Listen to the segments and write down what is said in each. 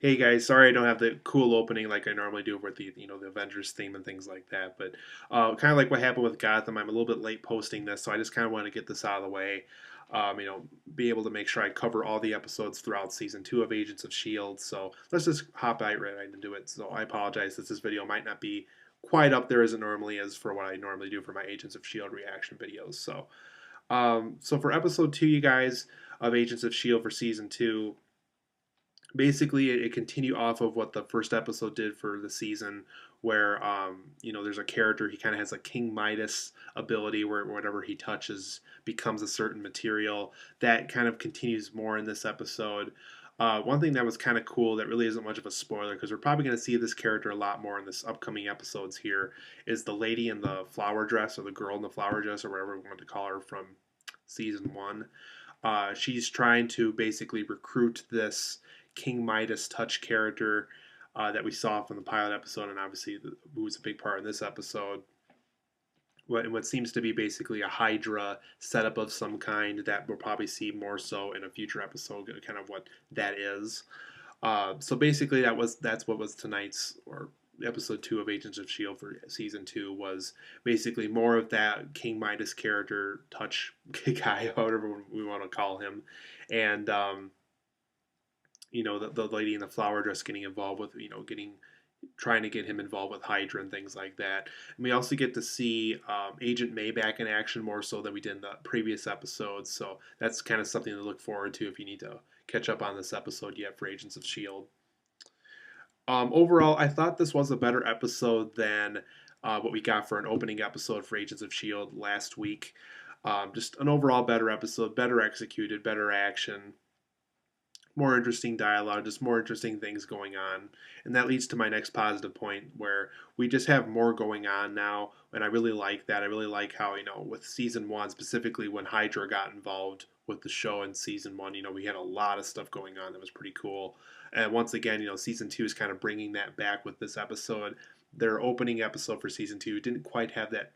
Hey guys, sorry I don't have the cool opening like I normally do with the Avengers theme and things like that. But kind of like what happened with Gotham, I'm a little bit late posting this, so I just kind of want to get this out of the way. Be able to make sure I cover all the episodes throughout season two of Agents of Shield. So let's just hop right into it. So I apologize that this video might not be quite up there as it normally is for what I normally do for my Agents of Shield reaction videos. So for episode two, you guys, of Agents of Shield for season two, basically it continued off of what the first episode did for the season, where there's a character, he kind of has a King Midas ability where whatever he touches becomes a certain material. That kind of continues more in this episode. One thing that was kind of cool that really isn't much of a spoiler, because we're probably going to see this character a lot more in this upcoming episodes here, is the lady in the flower dress, or the girl in the flower dress, or whatever we want to call her, from season one. She's trying to basically recruit this King Midas touch character that we saw from the pilot episode, and obviously who was a big part in this episode. What seems to be basically a Hydra setup of some kind that we'll probably see more so in a future episode, kind of what that is. So basically, that's what was tonight's, or episode two of Agents of Shield for season two, was basically more of that King Midas character, touch guy, however we want to call him, and the lady in the flower dress getting involved with getting trying to get him involved with Hydra and things like that. And we also get to see Agent May back in action more so than we did in the previous episodes. So that's kind of something to look forward to if you need to catch up on this episode yet for Agents of S.H.I.E.L.D. Overall, I thought this was a better episode than what we got for an opening episode for Agents of S.H.I.E.L.D. last week. Just an overall better episode, better executed, better action, more interesting dialogue, just more interesting things going on. And that leads to my next positive point, where we just have more going on now. And I really like that. I really like how, with season one, specifically when Hydra got involved with the show in season one, we had a lot of stuff going on that was pretty cool. And once again, season two is kind of bringing that back with this episode. Their opening episode for season two didn't quite have that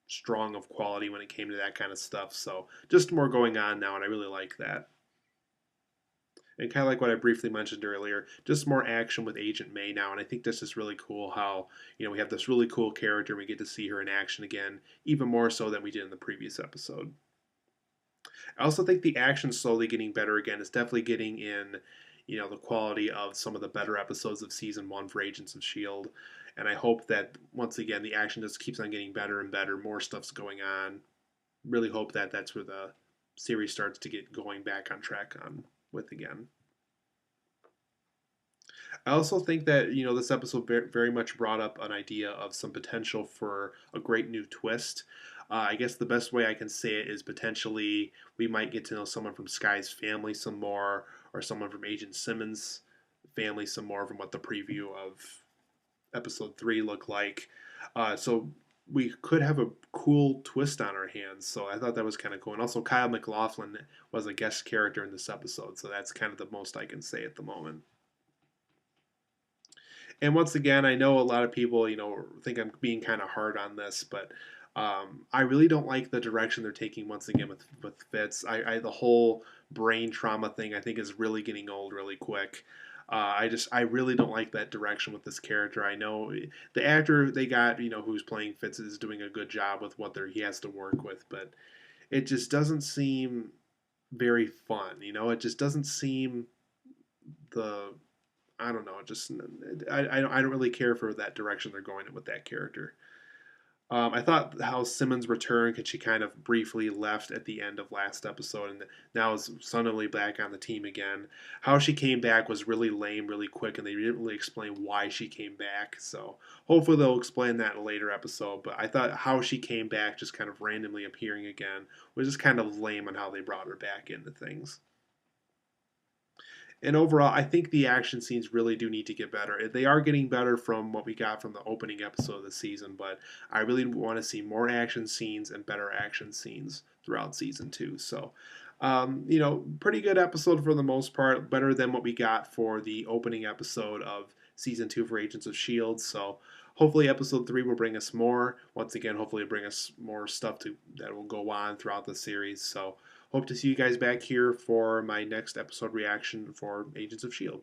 strong of quality when it came to that kind of stuff. So just more going on now, and I really like that. And kind of like what I briefly mentioned earlier, just more action with Agent May now. And I think this is really cool how, we have this really cool character and we get to see her in action again, even more so than we did in the previous episode. I also think the action slowly getting better again. It's definitely getting in, the quality of some of the better episodes of season one for Agents of S.H.I.E.L.D. And I hope that, once again, the action just keeps on getting better and better. More stuff's going on. Really hope that that's where the series starts to get going back on track on with again. I also think that this episode very much brought up an idea of some potential for a great new twist. I guess the best way I can say it is potentially we might get to know someone from Sky's family some more, or someone from Agent Simmons' family some more, from what the preview of episode three looked like. So we could have a cool twist on our hands. So I thought that was kind of cool. And also, Kyle MacLachlan was a guest character in this episode, so that's kind of the most I can say at the moment. And once again, I know a lot of people, think I'm being kind of hard on this, but I really don't like the direction they're taking once again with Fitz. The whole brain trauma thing I think is really getting old really quick. I really don't like that direction with this character. I know the actor they got, who's playing Fitz is doing a good job with what he has to work with, but it just doesn't seem very fun. It just doesn't seem the I don't know. Just I don't really care for that direction they're going with that character. I thought how Simmons returned, because she kind of briefly left at the end of last episode, and now is suddenly back on the team again. How she came back was really lame, really quick, and they didn't really explain why she came back. So hopefully they'll explain that in a later episode. But I thought how she came back, just kind of randomly appearing again, was just kind of lame on how they brought her back into things. And overall, I think the action scenes really do need to get better. They are getting better from what we got from the opening episode of the season, but I really want to see more action scenes and better action scenes throughout season two. So, pretty good episode for the most part, better than what we got for the opening episode of season two for Agents of S.H.I.E.L.D. So, hopefully, episode three will bring us more. Once again, hopefully, bring us more stuff that will go on throughout the series. So, hope to see you guys back here for my next episode reaction for Agents of S.H.I.E.L.D.